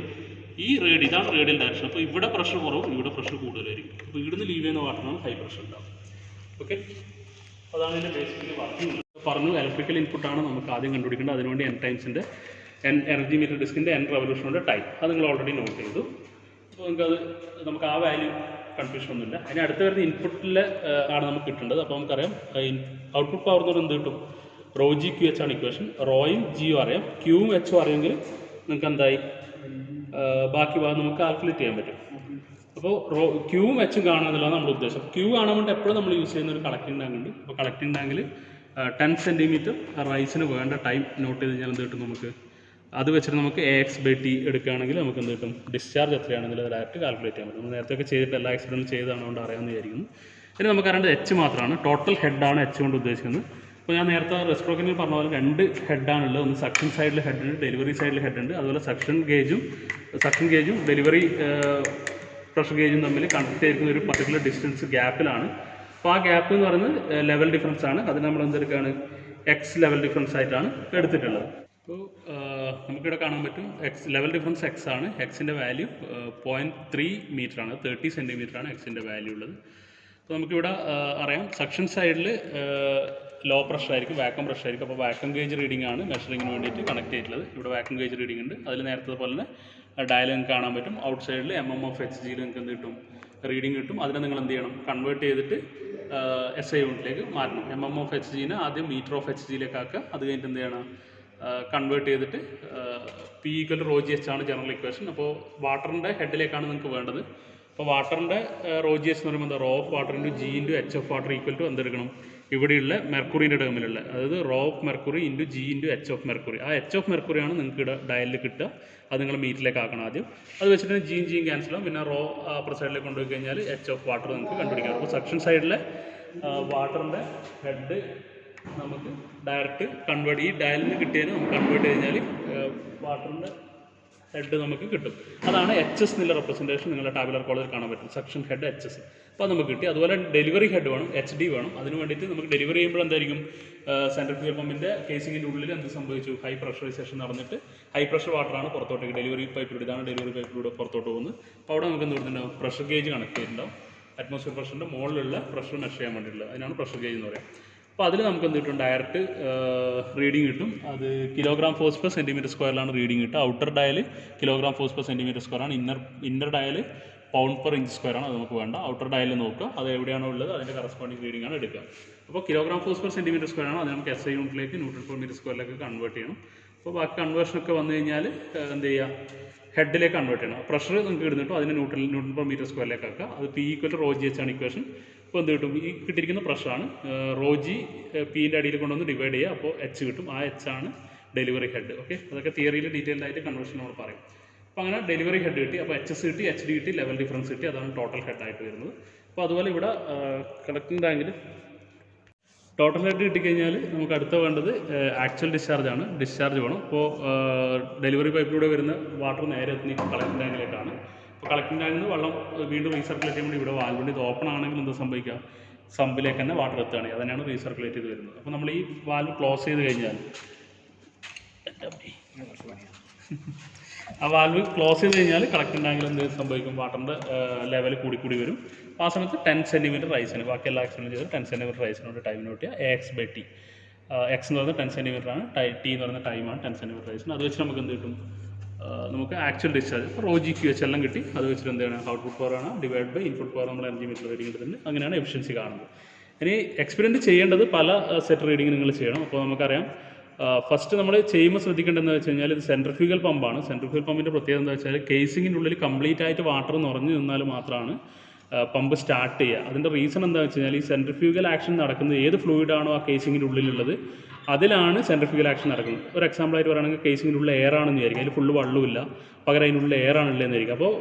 ഇതാണ് റേഡിയൽ ഡയറക്ഷൻ. അപ്പോൾ ഇവിടെ പ്രഷർ കുറവും ഇവിടെ പ്രഷർ കൂടുതലായിരിക്കും. അപ്പോൾ ഇവിടുന്ന് ലീവ് ചെയ്യുന്ന വാട്ടറിനാണ് ഹൈ പ്രഷർ ഉണ്ടാവും. ഓക്കെ, അതാണ് ഇതിൻ്റെ ബേസിക്കലി വർക്കിംഗ്. പറഞ്ഞു, ഇലക്ട്രിക്കൽ ഇൻപുട്ടാണ് നമുക്ക് ആദ്യം കണ്ടുപിടിക്കേണ്ടത്. അതിനുവേണ്ടി എനർജി മീറ്റർ ഡിസ്കിൻ്റെ റെവല്യൂഷനുടെ ടൈം അത് നിങ്ങൾ ഓൾറെഡി നോട്ട് ചെയ്തു. അപ്പോൾ നമുക്ക് ആ വാല്യൂ കൺഫ്യൂഷൻ ഒന്നുമില്ല. അതിന് അടുത്ത് വരുന്ന ഇൻപുട്ടിൽ ആണ് നമുക്ക് കിട്ടേണ്ടത്. അപ്പോൾ നമുക്കറിയാം ഔട്ട്പുട്ട് പവർ എന്ന് പറയുന്നത് എന്ത് കിട്ടും, ρgQH ആണ് ഇക്വേഷൻ. റോയും ജിയും അറിയാം, ക്യൂവും എച്ചും അറിയാമെങ്കിൽ നിങ്ങൾക്ക് എന്തായി ബാക്കി ഭാഗം നമുക്ക് കാൽക്കുലേറ്റ് ചെയ്യാൻ പറ്റും. അപ്പോൾ ക്യൂവും എച്ചും കാണുക എന്നുള്ളതാണ് നമ്മുടെ ഉദ്ദേശം. ക്യൂ കാണാൻ വേണ്ടി എപ്പോഴും നമ്മൾ യൂസ് ചെയ്യുന്ന ഒരു കളക്ടിങ് ടാങ്ക് ഉണ്ട്. അപ്പോൾ കളക്ടിങ് ടാങ്കിൽ 10 സെൻറ്റിമീറ്റർ റൈസിന് വേണ്ട ടൈം നോട്ട് ചെയ്ത് കഴിഞ്ഞാൽ എന്ത് കിട്ടും, നമുക്ക് അത് വെച്ചിട്ട് നമുക്ക് AX/T എടുക്കുകയാണെങ്കിൽ നമുക്ക് എന്ത് കിട്ടും, ഡിസ്ചാർജ് എത്രയാണെന്നുള്ളത് ഡയറക്റ്റ് കാൽക്കുലേറ്റ് ചെയ്യാൻ പറ്റും. നമ്മൾ നേരത്തെ ചെയ്തിട്ട് എല്ലാ എക്സ്പെരിമെൻറ്റ് ചെയ്തതാണ് കൊണ്ട് അറിയാമെന്ന് വിചാരിക്കുന്നു. ഇനി നമുക്ക് അറിയേണ്ടത് H മാത്രമാണ്. ടോട്ടൽ ഹെഡാണ് H കൊണ്ട് ഉദ്ദേശിക്കുന്നത്. അപ്പോൾ ഞാൻ നേരത്തെ റെസ്പ്രോക്കനിൽ പറഞ്ഞ പോലെ 2 ഹെഡാണുള്ളത്. ഒന്ന് സക്ഷൻ സൈഡിൽ ഹെഡ് ഉണ്ട്, ഡെലിവറി സൈഡിൽ ഹെഡ് ഉണ്ട്. അതുപോലെ സക്ഷൻ ഗേജും ഡെലിവറി പ്രഷർ ഗേജും തമ്മിൽ കണക്ട് ചെയ്തിരിക്കുന്ന ഒരു പർട്ടിക്കുലർ ഡിസ്റ്റൻസ് ഗ്യാപ്പിലാണ്. അപ്പോൾ ആ ഗ്യാപ്പ് എന്ന് പറയുന്നത് ലെവൽ ഡിഫറൻസ് ആണ്. അത് നമ്മൾ എന്തെടുക്കുകയാണ്, X ലെവൽ ഡിഫറൻസ് ആയിട്ടാണ് എടുത്തിട്ടുള്ളത്. അപ്പോൾ നമുക്കിവിടെ കാണാൻ പറ്റും ലെവൽ ഡിഫറൻസ് X ആണ്. Xൻ്റെ വാല്യൂ 0.3 മീറ്ററാണ്, 30 സെൻറ്റിമീറ്ററാണ് Xൻ്റെ വാല്യൂ ഉള്ളത്. അപ്പോൾ നമുക്കിവിടെ അറിയാം സക്ഷൻ സൈഡിൽ ലോ പ്രഷർ ആയിരിക്കും, വാക്വം പ്രഷർ ആയിരിക്കും. അപ്പോൾ വാക്വം ഗേജ് റീഡിംഗ് ആണ് മെഷറിങ്ങിന് വേണ്ടിയിട്ട് കണക്ട് ചെയ്തിട്ടുള്ളത്. ഇവിടെ വാക്വം ഗേജ് റീഡിംഗ് ഉണ്ട്. അതിൽ നേരത്തെ പോലെ തന്നെ ഡയൽ നിങ്ങൾക്ക് കാണാൻ പറ്റും. ഔട്ട് സൈഡിൽ mmHg നിങ്ങൾക്ക് എന്ത് കിട്ടും, റീഡിംഗ് കിട്ടും. അതിനെ നിങ്ങൾ എന്ത് ചെയ്യണം, കൺവേർട്ട് ചെയ്തിട്ട് SI യൂണിറ്റിലേക്ക് മാറ്റണം. mmHg ആദ്യം മീറ്റർ ഓഫ് HGയിലേക്ക് ആക്കുക. അത് കഴിഞ്ഞിട്ട് എന്ത് ചെയ്യണം, കൺവേർട്ട് ചെയ്തിട്ട് P = ρgh ആണ് ജനറൽ ഇക്വേഷൻ. അപ്പോൾ വാട്ടറിൻ്റെ ഹെഡിലേക്കാണ് നിങ്ങൾക്ക് വേണ്ടത്. അപ്പോൾ വാട്ടറിൻ്റെ റോ ജി എച്ച് എന്ന് പറയുമ്പോൾ എന്താ, rho of water into G into H of water equal to എന്തെടുക്കണം, ഇവിടെയുള്ള മെർക്കുറിൻ്റെ ടേമിലുള്ള, അതായത് rho of mercury into G into H of mercury. ആ എച്ച് ഓഫ് മെർക്കുറിയാണ് നിങ്ങൾക്ക് ഇവിടെ ഡയലിൽ കിട്ടുക. അത് നിങ്ങൾ മീറ്ററിലേക്ക് ആക്കണം ആദ്യം. അത് വെച്ചിട്ട് ജിയും ക്യാൻസൽ ആവും. പിന്നെ റോ അപ്പർ സൈഡിലേക്ക് കൊണ്ടുപോയി കഴിഞ്ഞാൽ എച്ച് ഓഫ് വാട്ടർ നിങ്ങൾക്ക് കണ്ടുപിടിക്കാം. അപ്പോൾ സെക്ഷൻ സൈഡിലെ വാട്ടറിൻ്റെ ഹെഡ് നമുക്ക് ഡയറക്റ്റ് കൺവേർട്ട്, ഈ ഡയലിൽ നിന്ന് കിട്ടിയതിന് നമുക്ക് കൺവേർട്ട് കഴിഞ്ഞാൽ വാട്ടറിൻ്റെ ഹെഡ് നമുക്ക് കിട്ടും. അതാണ് എച്ച് എസ് എന്നുള്ള റെപ്രസെൻറ്റേഷൻ നിങ്ങളുടെ ടാബുലർ കോളേജിൽ കാണാൻ പറ്റും. Section head H S. അപ്പോൾ അത് നമുക്ക് കിട്ടി. അതുപോലെ ഡെലിവറി ഹെഡ് വേണം, എച്ച് ഡി വേണം. അതിന് വേണ്ടിയിട്ട് നമുക്ക് ഡെലിവറി ചെയ്യുമ്പോൾ എന്തായിരിക്കും, സെൻട്രിഫ്യൂഗൽ പമ്പിൻ്റെ കേസിങ്ങിൻ്റെ ഉള്ളിൽ എന്ത് സംഭവിച്ചു, ഹൈ പ്രഷറൈസേഷൻ നടന്നിട്ട് ഹൈ പ്രഷർ വാട്ടറാണ് പുറത്തോട്ടേക്ക് ഡെലിവറി പൈപ്പിലൂടെ, ഇതാണ് ഡെലിവറി പൈപ്പിലൂടെ പുറത്തോട്ട് പോകുന്നത്. അപ്പോൾ അവിടെ നമുക്ക് എന്ത് കൊടുത്തിട്ടുണ്ടാവും, പ്രഷർ ഗേജ് കണക്ട് ചെയ്തിട്ടുണ്ടാവും. അറ്റ്മോസ്ഫിയർ പ്രഷറിൻ്റെ മുകളിലുള്ള പ്രഷർ മെഷർ ചെയ്യാൻ വേണ്ടിയിട്ടുള്ളത്, അതിനാണ് പ്രഷർ ഗേജ് എന്ന് പറയുക. അപ്പോൾ അതിൽ നമുക്ക് എന്ത് കിട്ടും, ഡയറക്റ്റ് റീഡിങ് കിട്ടും. അത് കിലോഗ്രാം ഫോഴ്സ് പെർ സെൻറ്റിമീറ്റർ സ്ക്വയറിലാണ് റീഡിങ് കിട്ടുക. Outer dial kilogram force per centimetre സ്ക്വയറാണ്. Inner dial pound per inch സ്ക്വയറാണ്. അത് നമുക്ക് വേണ്ട. ഔട്ടർ ഡയൽ നോക്കുക, അത് എവിടെയാണോ ഉള്ളത് അതിൻ്റെ കറസ്പോണ്ടിങ് റീഡിംഗ് ആണ് എടുക്കുക. അപ്പോൾ കിലോഗ്രാം ഫോഴ്സ് പെർ സെൻറ്റിമീറ്റർ സ്ക്വയറാണ്. അത് നമുക്ക് എസ് ഐ യൂണിറ്റിലേക്ക് ന്യൂട്ടൺ പെർ മീറ്റർ സ്ക്വയറിലേക്ക് കൺവേർട്ട് ചെയ്യണം. അപ്പോൾ ബാക്കി കൺവേർഷനൊക്കെ വന്നു കഴിഞ്ഞാൽ എന്ത് ചെയ്യുക, ഹെഡിലേക്ക് കൺവേർട്ട് ചെയ്യണം. പ്രഷർ നിങ്ങൾക്ക് ഇടുന്നിട്ടോ അതിന് ന്യൂട്ടൺ പെർ മീറ്റർ സ്ക്വയറിലേക്ക് ആക്കുക. അത് P equal to rho G H ആണ് ഇക്വേഷൻ. അപ്പോൾ എന്ത് കിട്ടും, ഈ കിട്ടിയിരിക്കുന്ന പ്രഷറാണ് റോ ജി പിൻ്റെ അടിയിൽ കൊണ്ടുവന്ന് ഡിവൈഡ് ചെയ്യുക. അപ്പോൾ എച്ച് കിട്ടും. ആ എച്ച് ആണ് ഡെലിവറി ഹെഡ്. ഓക്കെ, അതൊക്കെ തിയറിയിൽ ഡീറ്റെയിൽഡ് ആയിട്ട് കൺവേർഷൻ നമ്മൾ പറയും. അപ്പോൾ അങ്ങനെ ഡെലിവറി ഹെഡ് കിട്ടി. അപ്പോൾ എച്ച് എസ് കിട്ടി, എച്ച് ഡി കിട്ടി, ലെവൽ ഡിഫറൻസ് കിട്ടി. അതാണ് ടോട്ടൽ ഹെഡായിട്ട് വരുന്നത്. അപ്പോൾ അതുപോലെ ഇവിടെ കളക്ടിങ് ടാങ്കിൽ ടോട്ടൽ ഹെഡ് കിട്ടിക്കഴിഞ്ഞാൽ നമുക്ക് അടുത്ത വേണ്ടത് ആക്ച്വൽ ഡിസ്ചാർജ് ആണ്. ഡിസ്ചാർജ് വേണം. അപ്പോൾ ഡെലിവറി പൈപ്പിലൂടെ വരുന്ന വാട്ടർ നേരെ എത്തുന്ന കളക്ടിങ് ടാങ്കിലേക്കാണ്. അപ്പോൾ കളക്ടിങ് ടാങ്കിൽ നിന്ന് വെള്ളം വീണ്ടും റീസർക്കുലേറ്റ് ചെയ്യുമ്പോൾ ഇവിടെ വാൽവുണ്ട്. ഇത് ഓപ്പൺ ആണെങ്കിൽ എന്താ സംഭവിക്കുക, സമ്പിലേക്ക് തന്നെ വാട്ടർ എത്തുകയാണ്. അതന്നെയാണ് റീസർക്കുലേറ്റ് ചെയ്ത് വരുന്നത്. അപ്പോൾ നമ്മൾ ഈ വാൽവ് ക്ലോസ് ചെയ്ത് കഴിഞ്ഞാൽ, ആ വാൽവ് ക്ലോസ് ചെയ്ത് കഴിഞ്ഞാൽ കളക്ടിങ് ടാങ്കിൽ എന്ത് സംഭവിക്കും, വാട്ടറിൻ്റെ ലെവൽ കൂടി വരും. ആ സമയത്ത് 10 സെൻറ്റിമീറ്റർ റൈസിന്, ബാക്കി എല്ലാ ആക്സിഡൻറ്റ് ചെയ്ത് 10 സെൻറ്റിമീറ്റർ റൈസിനോട് ടൈം നോട്ട് ചെയ്യുക. AX/T. എക്സ് എന്ന് പറയുന്നത് 10 സെൻറ്റിമീറ്റർ ആണ്, ടി എന്ന് പറയുന്ന ടൈമാണ് 10 സെൻറ്റിമീറ്റർ റൈസിന്. അത് വെച്ച് നമുക്ക് എന്ത് കിട്ടും, നമുക്ക് actual discharge raw G Q H എല്ലാം കിട്ടി. അത് വെച്ചിട്ട് എന്താണ്, ഔട്ട്പുട്ട് പവർ ആണ് ഡിവൈഡ് ബൈ ഇൻപുട്ട് പവർ നമ്മൾ എനർജി മീറ്റർ റീഡിംഗ് എടുത്തിട്ടുണ്ട്. അങ്ങനെയാണ് എഫിഷ്യൻസി കാണുന്നത്. ഇനി എക്സ്പെരിമെൻറ്റ് ചെയ്യേണ്ടത് പല സെറ്റ് റീഡിംഗ് നിങ്ങൾ ചെയ്യണം. അപ്പോൾ നമുക്കറിയാം, ഫസ്റ്റ് നമ്മൾ ചെയ്യുമ്പോൾ ശ്രദ്ധിക്കേണ്ടതെന്ന് വെച്ച് കഴിഞ്ഞാൽ ഇത് സെൻട്രിഫ്യൂഗൽ പമ്പാണ്. സെൻട്രിഫ്യൂഗൽ പമ്പിൻ്റെ പ്രത്യേകത എന്താ വെച്ചാൽ കേസിങ്ങിൻ്റെ ഉള്ളിൽ കംപ്ലീറ്റ് ആയിട്ട് വാട്ടർ നിറഞ്ഞു നിന്നാൽ മാത്രമാണ് പമ്പ് സ്റ്റാർട്ട് ചെയ്യുക. അതിൻ്റെ റീസൺ എന്താ വെച്ച് കഴിഞ്ഞാൽ, ഈ സെൻട്രിഫ്യൂഗൽ ആക്ഷൻ നടക്കുന്നത് ഏത് ഫ്ലൂയിഡാണോ ആ കേസിങ്ങിൻ്റെ ഉള്ളിലുള്ളത് അതിലാണ് സെൻട്രിഫ്യൂഗൽ ആക്ഷൻ നടക്കുന്നത്. ഒരു എക്സാമ്പിളായിട്ട് പറയുകയാണെങ്കിൽ കേസിങ്ങിൻ്റെ ഉള്ളിൽ എയർ ആണെന്ന് വിചാരിക്കും, അതിൽ ഫുള്ള് വെള്ളമില്ല, പകരം അതിനുള്ളിൽ എയർ ആണുള്ളതെന്ന് വിചാരിക്കും. അപ്പോൾ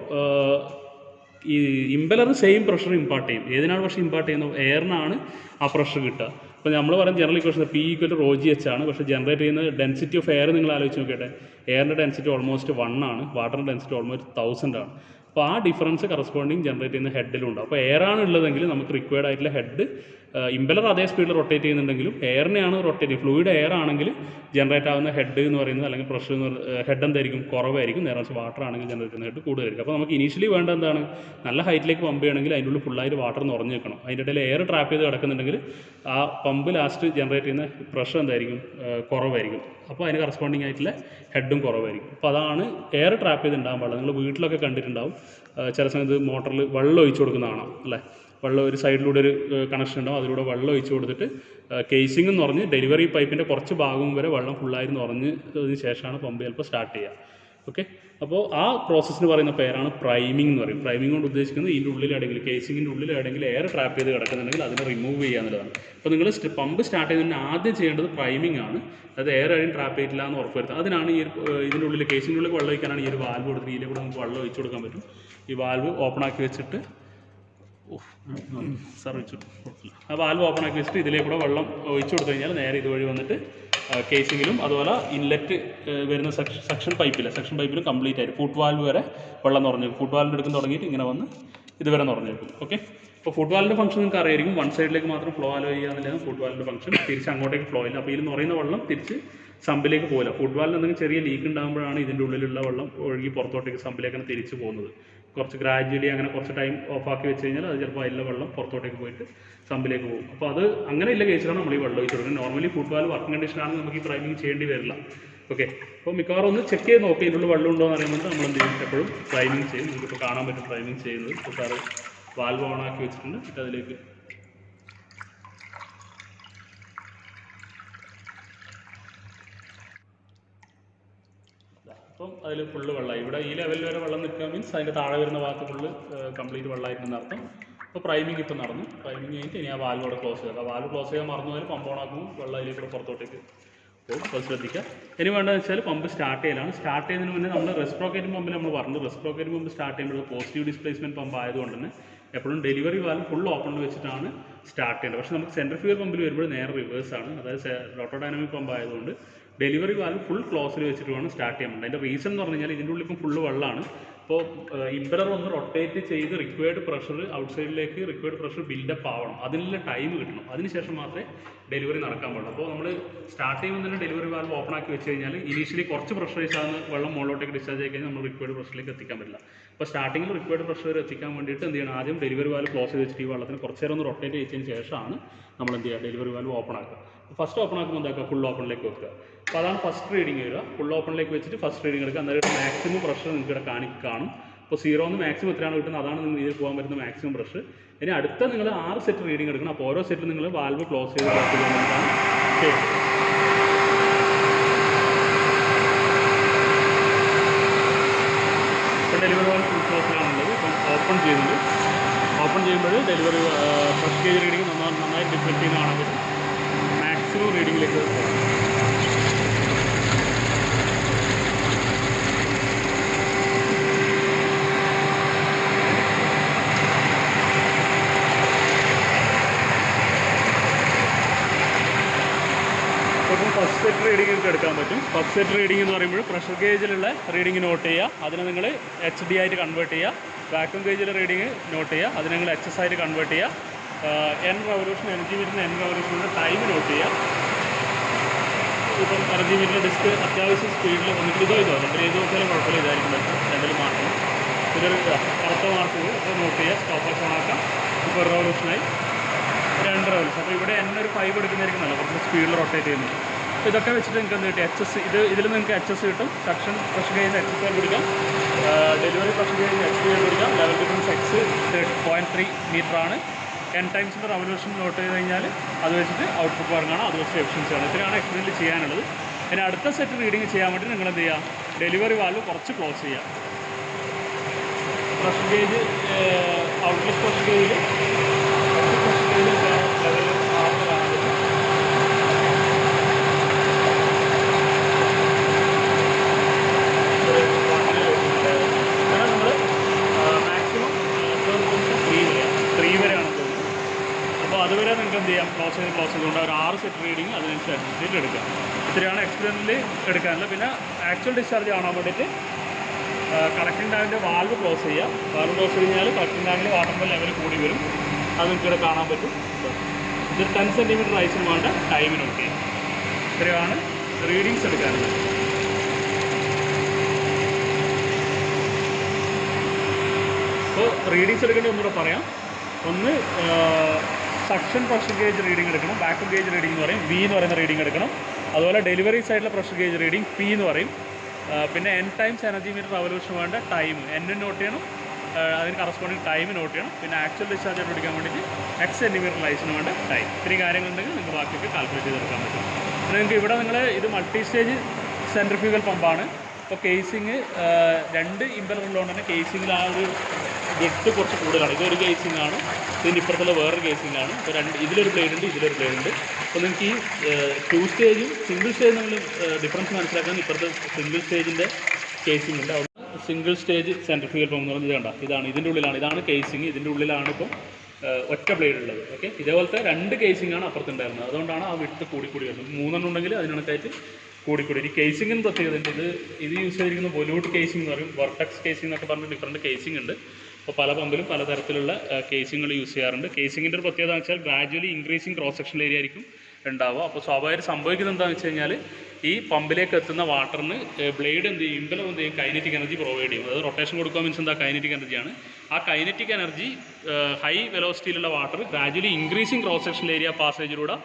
ഈ ഇമ്പലർ സെയിം പ്രഷർ ഇമ്പാർട്ട് ചെയ്യും. ഏതിനാണ് പക്ഷേ ഇമ്പാർട്ട് ചെയ്യുന്നത്, എയറിനാണ് ആ പ്രഷർ കിട്ടുക. അപ്പോൾ നമ്മൾ പറയുന്ന general equation P equal to rho G H ആണ്. പക്ഷേ ജനറേറ്റ് ചെയ്യുന്ന ഡെൻസിറ്റി ഓഫ് എയർ നിങ്ങൾ ആലോചിച്ച് നോക്കിയിട്ട്, എയറിൻ്റെ ഡെൻസിറ്റി ഓൾമോസ്റ്റ് 1 ആണ്, വാട്ടറിൻ്റെ ഡെൻസിറ്റി ഓൾമോസ്റ്റ് 1000 ആണ്. അപ്പോൾ ആ ഡിഫറൻസ് കറസ്പോണ്ടിങ് ജനറേറ്റ് ചെയ്യുന്ന ഹെഡിലുണ്ട്. അപ്പോൾ എയർ ആണ് ഉള്ളതെങ്കിൽ നമുക്ക് റിക്വയർഡ് ആയിട്ടുള്ള ഹെഡ്, ഇമ്പലർ അതേ സ്പീഡിൽ റൊട്ടേറ്റ് ചെയ്യുന്നുണ്ടെങ്കിലും എയറിനെയാണ് റൊട്ടേറ്റ് ചെയ്യുന്നത്. ഫ്ലൂയിഡ് എയർ ആണെങ്കിൽ ജനറേറ്റ് ആവുന്ന ഹെഡ് എന്ന് പറയുന്നത്, അല്ലെങ്കിൽ പ്രഷർ എന്ന് പറയുന്നത്, ഹെഡ് എന്തായിരിക്കും, കുറവായിരിക്കും. നേരെ വാട്ടർ ആണെങ്കിൽ ജനറേറ്റ് ചെയ്യുന്ന ഹെഡ് കൂടുതലായിരിക്കും. അപ്പോൾ നമുക്ക് ഇനീഷ്യലി വേണ്ട എന്താണ്, നല്ല ഹൈറ്റിലേക്ക് പമ്പ് ചെയ്യണമെങ്കിൽ അതിൻ്റെ ഉള്ളിൽ ഫുള്ളായിട്ട് വാട്ടർ നിറഞ്ഞു വെക്കണം. അതിൻ്റെ ഇടയിൽ എയർ ട്രാപ്പ് ചെയ്ത് കിടക്കുന്നുണ്ടെങ്കിൽ ആ പമ്പ് ലാസ്റ്റ് ജനറേറ്റ് ചെയ്യുന്ന പ്രഷർ എന്തായിരിക്കും, കുറവായിരിക്കും. അപ്പോൾ അതിന് കറസ്പോണ്ടിങ് ആയിട്ടുള്ള ഹെഡും കുറവായിരിക്കും. അപ്പോൾ അതാണ് എയർ ട്രാപ്പ് ചെയ്ത് ഉണ്ടാകാൻ പാടില്ല. നിങ്ങൾ വീട്ടിലൊക്കെ കണ്ടിട്ടുണ്ടാവും, ചില സമയത്ത് മോട്ടറിൽ വെള്ളം ഒഴിച്ചു കൊടുക്കുന്ന കാണാം അല്ലേ. വെള്ളം ഒരു സൈഡിലൂടെ ഒരു കണക്ഷൻ ഉണ്ടാവും, അതിലൂടെ വെള്ളം ഒഴിച്ചു കൊടുത്തിട്ട് കേസിംഗ് എന്ന് പറഞ്ഞ് ഡെലിവറി പൈപ്പിൻ്റെ കുറച്ച് ഭാഗം വരെ വെള്ളം ഫുള്ളായിട്ട് നിറഞ്ഞതിന് ശേഷമാണ് പമ്പ് ചിലപ്പോൾ സ്റ്റാർട്ട് ചെയ്യുക. ഓക്കെ, അപ്പോൾ ആ പ്രോസസ്സിന് പറയുന്ന പേരാണ് പ്രൈമിംഗ് എന്ന് പറയും. പ്രൈമിംഗ് കൊണ്ട് ഉദ്ദേശിക്കുന്നത് ഇതിൻ്റെ ഉള്ളിൽ എവിടെയെങ്കിലും, കേസിങ്ങിൻ്റെ ഉള്ളിൽ എവിടെയെങ്കിലും എയർ ട്രാപ്പ് ചെയ്ത് കിടക്കുന്നുണ്ടെങ്കിൽ അതിനെ റിമൂവ് ചെയ്യുക എന്നുള്ളതാണ്. അപ്പോൾ നിങ്ങൾ പമ്പ് സ്റ്റാർട്ട് ചെയ്യുന്നതിന് ആദ്യം ചെയ്യേണ്ടത് പ്രൈമിംഗ് ആണ്. അതായത് എയർ എവിടെയും ട്രാപ്പ് ചെയ്തിട്ടില്ല എന്ന് ഉറപ്പുവരുത്തുക. അതിനാണ് ഈ ഇതിൻ്റെ ഉള്ളിൽ, കേസിൻ്റെ ഉള്ളിൽ വെള്ളം ഒഴിക്കാനാണ് ഈ ഒരു വാൽവ് കൊടുത്തിട്ട് ഇതിലെ കൂടെ നമുക്ക് വെള്ളം ഒഴിച്ചു കൊടുക്കാൻ പറ്റും. ഈ വാൽവ് ഓപ്പൺ ആക്കി വെച്ചിട്ട്, ആ വാൽവ് ഓപ്പൺ ആക്കി വെച്ചിട്ട് ഇതിലേക്ക് കൂടെ വെള്ളം ഒഴിച്ചു കൊടുത്തു കഴിഞ്ഞാൽ നേരെ ഇതുവഴി വന്നിട്ട് കേസിങ്ങിലും അതുപോലെ ഇൻലെറ്റ് വരുന്ന സെക്ഷൻ പൈപ്പിലും കംപ്ലീറ്റ് ആയിട്ട് ഫുട് വാൽവ് വരെ വെള്ളം നിറഞ്ഞു. ഫുട് വാൽവിൻ്റെ എടുക്കുന്ന തുടങ്ങിയിട്ട് ഇങ്ങനെ വന്ന് ഇതുവരെ നിറഞ്ഞു വെക്കും. ഓക്കെ, അപ്പോൾ ഫുട് വാൽവിൻ്റെ ഫംഗ്ഷൻ നിങ്ങൾക്ക് അറിയായിരിക്കും. വൺ സൈഡിലേക്ക് മാത്രം ഫ്ലോ അലോ ചെയ്യുക എന്നുള്ളതാണ് ഫുട് വാൽവിൻ്റെ ഫംഗ്ഷൻ. തിരിച്ച് അങ്ങോട്ടേക്ക് ഫ്ലോ ഇല്ല. അപ്പോൾ ഇതിൽ നിറയുന്ന വെള്ളം തിരിച്ച് സമ്പിലേക്ക് പോകില്ല. ഫുട് വാൽവിന് എന്തെങ്കിലും ചെറിയ ലീക്ക് ഉണ്ടാകുമ്പോഴാണ് ഇതിൻ്റെ ഉള്ളിലുള്ള വെള്ളം ഒഴുകി പുറത്തോട്ടേക്ക് സമ്പിലേക്കാണ് തിരിച്ച് പോകുന്നത്. കുറച്ച് ഗ്രാജുവലി അങ്ങനെ കുറച്ച് ടൈം ഓഫാക്കി വെച്ച് കഴിഞ്ഞാൽ അത് ചിലപ്പോൾ അതിലെ വെള്ളം പുറത്തോട്ടേക്ക് പോയിട്ട് സമ്പിലേക്ക് പോകും. അപ്പോൾ അത് അങ്ങനെ ഇല്ല കേസിലാണ് നമ്മൾ ഈ വെള്ളം ഒഴിച്ച് കൊടുക്കുന്നത്. നോർമലി ഫുട് വാൽവ് വർക്കിംഗ് കണ്ടീഷനാണെങ്കിൽ നമുക്ക് ഈ പ്രൈമിംഗ് ചെയ്യേണ്ടി വരില്ല. ഓക്കെ, അപ്പോൾ മിക്കവാറും ഒന്ന് ചെക്ക് ചെയ്ത് നോക്കി ഇതിനുള്ള വെള്ളം ഉണ്ടോ എന്ന് അറിയുമ്പോൾ നമ്മൾ എന്ത് ചെയ്യും, എപ്പോഴും പ്രൈമിംഗ് ചെയ്യും. നമുക്കിപ്പോൾ കാണാൻ പറ്റും പ്രൈമിംഗ് ചെയ്യുന്നത്. ഇപ്പോൾ സാറ് വാൽവ് ഓൺ ആക്കി വെച്ചിട്ടുണ്ട്. എന്നിട്ട് അതിലേക്ക് അപ്പം അതിൽ ഫുള്ള് വെള്ളമായി. ഇവിടെ ഈ ലെവലിൽ വരെ വെള്ളം നിൽക്കുക മീൻസ് അതിൻ്റെ താഴെ വരുന്ന ഭാഗത്ത് ഫുള്ള് കംപ്ലീറ്റ് വെള്ളമായിട്ടുണ്ടെന്ന് അർത്ഥം. അപ്പോൾ പ്രൈമിങ് ഇപ്പോൾ നടന്നു. പ്രൈമിങ് കഴിഞ്ഞിട്ട് ഇനി ആ വാൽവ് അവിടെ ക്ലോസ് ചെയ്യുക. വാൽവ് ക്ലോസ് ചെയ്യാൻ മറന്നു പോയാൽ പമ്പ് ഓണാക്കുമ്പോൾ വെള്ളം അതിലേക്ക് പുറത്തോട്ടേക്ക് പോകും. അത് ശ്രദ്ധിക്കുക. ഇനി വേണ്ടതെന്ന് വെച്ചാൽ പമ്പ് സ്റ്റാർട്ട് ചെയ്യലാണ്. സ്റ്റാർട്ട് ചെയ്യുന്നതിന് മുന്നേ നമ്മൾ റെസിപ്രോക്കേറ്റിംഗ് പമ്പിൽ നമ്മൾ പറഞ്ഞു, റെസിപ്രോക്കേറ്റിംഗ് പമ്പ് സ്റ്റാർട്ട് ചെയ്യുമ്പോൾ പോസിറ്റീവ് ഡിസ്പ്ലേസ്മെൻറ്റ് പമ്പ് ആയതുകൊണ്ട് തന്നെ എപ്പോഴും ഡെലിവറി വാൽവ് ഫുൾ ഓപ്പണിൽ വെച്ചിട്ടാണ് സ്റ്റാർട്ട് ചെയ്യേണ്ടത്. പക്ഷേ നമുക്ക് സെൻട്രിഫ്യൂഗൽ പമ്പിൽ വരുമ്പോൾ നേരെ റിവേഴ്സാണ്. അതായത് റോട്ടോഡൈനാമിക് പമ്പ് ആയതുകൊണ്ട് ഡെലിവറി വാൽവ് ഫുൾ ക്ലോസിൽ വെച്ചിട്ട് വേണം സ്റ്റാർട്ട് ചെയ്യാൻ വേണ്ടി. അതിൻ്റെ റീസൺ എന്ന് പറഞ്ഞു കഴിഞ്ഞാൽ ഇതിൻ്റെ ഉള്ളിൽ ഇപ്പം ഫുള്ള് വെള്ളമാണ്. അപ്പോൾ ഇമ്പലർ ഒന്ന് റൊട്ടേറ്റ് ചെയ്ത് റിക്വയർഡ് പ്രഷർ ഔട്ട്സൈഡിലേക്ക് റിക്വയർഡ് പ്രഷർ ബിൽഡപ്പ് ആവണം, അതിനുള്ള ടൈം കിട്ടണം. അതിനുശേഷം മാത്രമേ ഡെലിവറി നടക്കാൻ പാടുള്ളൂ. അപ്പോൾ നമ്മൾ സ്റ്റാർട്ട് ചെയ്യുമ്പോൾ തന്നെ ഡെലിവറി വാൽവ് ഓപ്പൺ ആക്കി വെച്ച് കഴിഞ്ഞാൽ ഇനീഷ്യലി കുറച്ച് പ്രഷറൈസ് ആകുന്ന വെള്ളം മുകളിലോട്ടേക്ക് ഡിസ്ചാർജ് ആയി കഴിഞ്ഞാൽ നമ്മൾ റിക്വയർഡ് പ്രഷറിലേക്ക് എത്തിക്കാൻ പറ്റില്ല. അപ്പോൾ സ്റ്റാർട്ടിങ്ങിൽ റിക്വയർഡ് പ്രഷർ എത്തിക്കാൻ വേണ്ടിയിട്ട് എന്ത് ചെയ്യണം, ആദ്യം ഡെലിവറി വാൽവ് ക്ലോസ് ചെയ്ത് വെച്ചിട്ട് ഈ വെള്ളത്തിന് കുറച്ച് നേരം ഒന്ന് റൊട്ടേറ്റ് ചെയ്തതിന് ശേഷമാണ് നമ്മൾ എന്ത് ചെയ്യുക, ഡെലിവറി വാൽവ് ഓപ്പൺ ആക്കുക. ഫസ്റ്റ് ഓപ്പൺ ആക്കുമ്പോൾ എന്താക്കുക, ഫുൾ ഓപ്പണിലേക്ക് വെക്കുക. അപ്പോൾ അതാണ് ഫസ്റ്റ് റീഡിങ് വരിക. ഫുൾ ഓപ്പണിലേക്ക് വെച്ചിട്ട് ഫസ്റ്റ് റീഡിങ് എടുക്കുക. അന്നേരം മാക്സിമം പ്രഷർ നിങ്ങൾക്ക് ഇവിടെ കാണും. അപ്പോൾ 0 നിന്ന് മാക്സിമം എത്രയാണ് കിട്ടുന്നത് അതാണ് നിങ്ങൾ ഇതിൽ പോകാൻ പറ്റുന്ന മാക്സിമം പ്രഷർ. ഇനി അടുത്ത നിങ്ങൾ 6 സെറ്റ് റീഡിങ് എടുക്കണം. അപ്പോൾ ഓരോ സെറ്റിൽ നിങ്ങൾ വാൽവ് ക്ലോസ് ചെയ്ത് ചെയ്യുന്നതാണ് ചെയ്യുന്നത്. ഇപ്പോൾ ഡെലിവറി വാൽവ് ഫുൾ ക്ലോസിലാണുള്ളത്. ഇപ്പം ഓപ്പൺ ചെയ്യുന്നത്. ഓപ്പൺ ചെയ്യുമ്പോൾ ഡെലിവറി ഫസ്റ്റ് ഗേജ് റീഡിങ് നന്നായി ഡിഫ്ലക്ട് ചെയ്യുന്ന കാണാൻ പറ്റും. മാക്സിമം റീഡിങ്ങിലേക്ക് പോകാം. അപ്പോൾ ഫസ്റ്റ് സെറ്റ് റീഡിംഗ് ഒക്കെ എടുക്കാൻ പറ്റും. ഫസ്റ്റ് സെറ്റ് റീഡിംഗ് എന്ന് പറയുമ്പോൾ പ്രഷർ ഗേജിലുള്ള റീഡിംഗ് നോട്ട് ചെയ്യുക, അതിനെ നിങ്ങൾ HD ആയിട്ട് കൺവേർട്ട് ചെയ്യുക. വാക്യൂം ഗേജിലെ റീഡിംഗ് നോട്ട് ചെയ്യുക, അതിനെ നിങ്ങൾ HS ആയിട്ട് കൺവേർട്ട് ചെയ്യുക. N റവല്യൂഷൻ എനർജി മീറ്ററിന് N റവല്യൂഷൻ്റെ ടൈം നോട്ട് ചെയ്യുക. ഇപ്പം എനർജി മീറ്ററിൻ്റെ ഡിസ്ക് അത്യാവശ്യം സ്പീഡിൽ വന്നിട്ട് ഇത് ചെയ്തോ നമ്മൾ ചെയ്ത് നോക്കിയാലും കുഴപ്പമില്ല, ഇതായിരിക്കും പറ്റും. എന്തെങ്കിലും മാറ്റണം. ഇതൊരു കറുത്ത മാർക്ക് അപ്പോൾ നോട്ട് ചെയ്യുക. സ്റ്റോപ്പ് ഓഫ് ഓണാക്കാം. ഇപ്പോൾ 1 റവല്യൂഷനായി 2 റവല്യൂഷൻ. അപ്പോൾ ഇവിടെ N ഒരു 5 എടുക്കുന്നതായിരിക്കും നല്ല, കുറച്ച് സ്പീഡിൽ റൊട്ടേറ്റ് ചെയ്യുന്നത്. അപ്പോൾ ഇതൊക്കെ വെച്ചിട്ട് നിങ്ങൾക്ക് എന്ത് കിട്ടും, HS ഇതിൽ നിങ്ങൾക്ക് HS കിട്ടും. സക്ഷൻ പ്രഷർ ഗേജ് HS കണ്ടുപിടിക്കാം, ഡെലിവറി പ്രഷർ ഗേജ് HD കണ്ടുപിടിക്കാം. ലെവൽ ഡിഫറൻസ് X 0.3 മീറ്ററാണ്. N ടൈംസിൻ്റെ റവല്യൂഷൻ നോട്ട് ചെയ്ത് കഴിഞ്ഞാൽ അത് വെച്ചിട്ട് ഔട്ട്പുട്ട് വർക്കാണ്, അത് വെച്ച് എഫിഷ്യൻസിയാണ്. ഇത്രയാണ് എക്സ്പെരിമെൻറ്റ് ചെയ്യാനുള്ളത്. പിന്നെ അടുത്ത സെറ്റ് റീഡിങ് ചെയ്യാൻ വേണ്ടി നിങ്ങൾ എന്ത് ചെയ്യുക, ഡെലിവറി വാൽവ് കുറച്ച് ക്ലോസ് ചെയ്യുക. പ്രഷർ ഗേജ് ഔട്ട്ലെറ്റ് പ്രഷർ ഗേജിൽ ലെവൽ 6 കാണാൻ പറ്റും. അങ്ങനെ നമ്മൾ മാക്സിമം 3 വരെയാണ് പോകുന്നത്. അപ്പോൾ അതുവരെ നിങ്ങൾക്ക് എന്ത് ചെയ്യാം, ക്ലോസ് ചെയ്തുകൊണ്ട് ഒരു 6 സെറ്റ് റീഡിങ് അതിനനുസരിച്ചിട്ട് എടുക്കാം. ഇത്രയാണ് എക്സ്പെരിമെൻറ്റിൽ എടുക്കാനുള്ളത്. പിന്നെ ആക്ച്വൽ ഡിസ്ചാർജ് കാണാൻ വേണ്ടിയിട്ട് കളക്ടിംഗ് ടാങ്കിൻ്റെ വാൽവ് ക്ലോസ് ചെയ്യുക. വാൽവ് ക്ലോസ് കഴിഞ്ഞാൽ കളക്ടിംഗ് ടാങ്കിൽ വാട്ടറിൻ്റെ ലെവൽ കൂടി വരും, അത് നിങ്ങൾക്ക് ഇവിടെ കാണാൻ പറ്റും. ഇത് 10 സെൻറ്റിമീറ്റർ റൈസിന് വേണ്ട ടൈം നോട്ട് ചെയ്യും. ഇത്രയാണ് റീഡിങ്സ് എടുക്കാനുള്ളത്. അപ്പോൾ റീഡിങ്സ് എടുക്കേണ്ടത് ഒന്നുകൂടെ പറയാം. ഒന്ന് സക്ഷൻ പ്രഷർ ഗേജ് റീഡിംഗ് എടുക്കണം, വാക്യൂം ഗേജ് റീഡിംഗ് എന്ന് പറയും, V എന്ന് പറയുന്ന റീഡിംഗ് എടുക്കണം. അതുപോലെ ഡെലിവറി സൈഡിലെ പ്രഷർ ഗേജ് റീഡിംഗ് P എന്ന് പറയും. പിന്നെ N times energy meter revolution വേണ്ട ടൈം N നോട്ട് ചെയ്യണം, അതിന് കറസ്പോണ്ടിങ് ടൈം നോട്ട് ചെയ്യണം. പിന്നെ ആക്ച്വൽ ഡിസ്ചാർജ് ആയിട്ട് പിടിക്കാൻ വേണ്ടിയിട്ട് X സെൻറ്റിമീറ്റർ ലൈസിന് വേണ്ട ടൈം. ഇത്രയും കാര്യങ്ങളുണ്ടെങ്കിൽ നിങ്ങൾക്ക് ബാക്കിയൊക്കെ കാൽക്കുലേറ്റ് ചെയ്തെടുക്കാൻ പറ്റും. പിന്നെ നിങ്ങൾക്ക് ഇവിടെ നിങ്ങൾ ഇത് മൾട്ടി സ്റ്റേജ് സെൻട്രിഫ്യൂഗൽ പമ്പാണ്. അപ്പോൾ കേസിങ് 2 ഇമ്പലർ ഉള്ളതുകൊണ്ട് തന്നെ കേസിങ്ങിൽ ആ ഒരു വിട്ട് കുറച്ച് കൂടുതലാണ്. ഇതൊരു കേസിംഗ് ആണ്, ഇതിൻ്റെ ഇപ്പുറത്തുള്ള വേറൊരു കേസിംഗ് ആണ്. അപ്പോൾ ഇതിലൊരു ബ്ലേഡ് ഉണ്ട്, ഇതിലൊരു ബ്ലേഡ് ഉണ്ട്. അപ്പോൾ നിങ്ങൾക്ക് ഈ 2 സ്റ്റേജും സിംഗിൾ സ്റ്റേജ് നമ്മൾ ഡിഫറൻസ് മനസ്സിലാക്കാൻ ഇപ്പുറത്തെ സിംഗിൾ സ്റ്റേജിൻ്റെ കേസിംഗ് ഉണ്ട്. അവിടെ സിംഗിൾ സ്റ്റേജ് സെൻട്രിഫ്യൂഗൽ പമ്പ് എന്ന് പറഞ്ഞത് കണ്ട ഇതാണ്, ഇതിൻ്റെ ഉള്ളിലാണ്, ഇതാണ് കേസിംഗ്, ഇതിൻ്റെ ഉള്ളിലാണ് ഇപ്പം ഒറ്റ ബ്ലേഡ് ഉള്ളത്. ഓക്കെ, ഇതേപോലത്തെ 2 കേസിംഗ് ആണ് അപ്പുറത്തുണ്ടായിരുന്നത്. അതുകൊണ്ടാണ് ആ വിട്ട് കൂടി വരുന്നത്. 3 ഉണ്ടെങ്കിൽ അതിനകത്തായിട്ട് കൂടി. ഈ കേസിങ്ങിന് പ്രത്യേകത ഉണ്ട്. ഇത് യൂസ് ചെയ്തിരിക്കുന്ന ബൊലൂട്ട് കേസിംഗ് എന്ന് പറയും, വെർട്ടക്സ് കേസിംഗ് എന്നൊക്കെ പറഞ്ഞ് ഡിഫറൻറ്റ് കേസിംഗ് ഉണ്ട്. അപ്പോൾ പല പമ്പിലും പലതരത്തിലുള്ള കേസിങ്ങുകൾ യൂസ് ചെയ്യാറുണ്ട്. കേസിങ്ങിൻ്റെ ഒരു പ്രത്യേകത എന്ന് വെച്ചാൽ gradually increasing cross section area ആയിരിക്കും ഉണ്ടാവുക. അപ്പോൾ സ്വാഭാവികമായിട്ട് സംഭവിക്കുന്നത് എന്താണെന്ന് വെച്ച് കഴിഞ്ഞാൽ ഈ പമ്പിലേക്ക് എത്തുന്ന വാട്ടറിന് ബ്ലേഡ് എന്ത് ചെയ്യും, ഇമ്പലർ എന്ത് ചെയ്യും, കൈനറ്റിക് എനർജി പ്രൊവൈഡ് ചെയ്യും. അത് റൊട്ടേഷൻ കൊടുക്കുക മീൻസ് എന്താ, കൈനറ്റിക് എനർജിയാണ്. ആ കൈനറ്റിക് എനർജി ഹൈ വെലോസിറ്റിയിലുള്ള water gradually increasing cross section area പാസേജിലൂടെ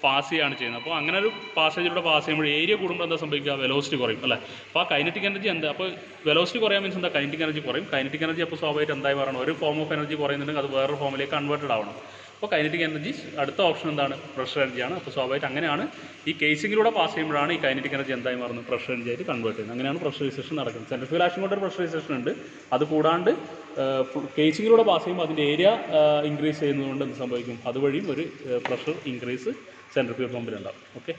പാസ് ചെയ്യുകയാണ് ചെയ്യുന്നത്. അപ്പോൾ അങ്ങനെ ഒരു പാസേജിലൂടെ പാസ് ചെയ്യുമ്പോൾ ഏരിയ കൂടുമ്പോൾ എന്താ സംഭവിക്കുക, വെലോസിറ്റി കുറയും അല്ലേ. അപ്പോൾ ആ കൈനറ്റിക് എനർജി എന്താ, അപ്പോൾ വെലോസിറ്റി കുറയാൻ മീൻസ് എന്താ, കൈനറ്റിക് എനർജി കുറയും. കൈനറ്റിക് എനർജി അപ്പോൾ സ്വാഭാവികമായിട്ട് എന്തായി പറയണം, ഒരു ഫോം ഓഫ് എനർജി കുറയുന്നുണ്ടെങ്കിൽ അത് വേറൊരു ഫോമിലേക്ക് കൺവേർട്ടഡ് ആവണം. അപ്പോൾ കൈനറ്റിക് എനർജി അടുത്ത ഓപ്ഷൻ എന്താണ്? പ്രഷർ എനർജിയാണ്. അപ്പോൾ സ്വാഭാവികമായിട്ട് അങ്ങനെയാണ് ഈ കേസിങ്ങിലൂടെ പാസ് ചെയ്യുമ്പോഴാണ് ഈ കൈനറ്റിക് എനർജി എന്തായി മാറുന്നത്? പ്രഷർ എനർജി ആയിട്ട് കൺവേർട്ട് ചെയ്യുന്നത്. അങ്ങനെയാണ് പ്രഷറൈസേഷൻ നടക്കുന്നത്. സെൻട്രിഫ്യൂഗൽ ആക്ഷൻ കൊണ്ട് ഒരു പ്രഷറൈസേഷൻ ഉണ്ട്. അത് കൂടാണ്ട് കേസിങ്ങിലൂടെ പാസ് ചെയ്യുമ്പോൾ അതിൻ്റെ ഏരിയ ഇൻക്രീസ് ചെയ്യുന്നതുകൊണ്ട് എന്ത് സംഭവിക്കും? അതുവഴിയും ഒരു പ്രഷർ ഇൻക്രീസ് സെൻട്രിഫ്യൂഗൽ പമ്പിലുണ്ടാകും. ഓക്കെ.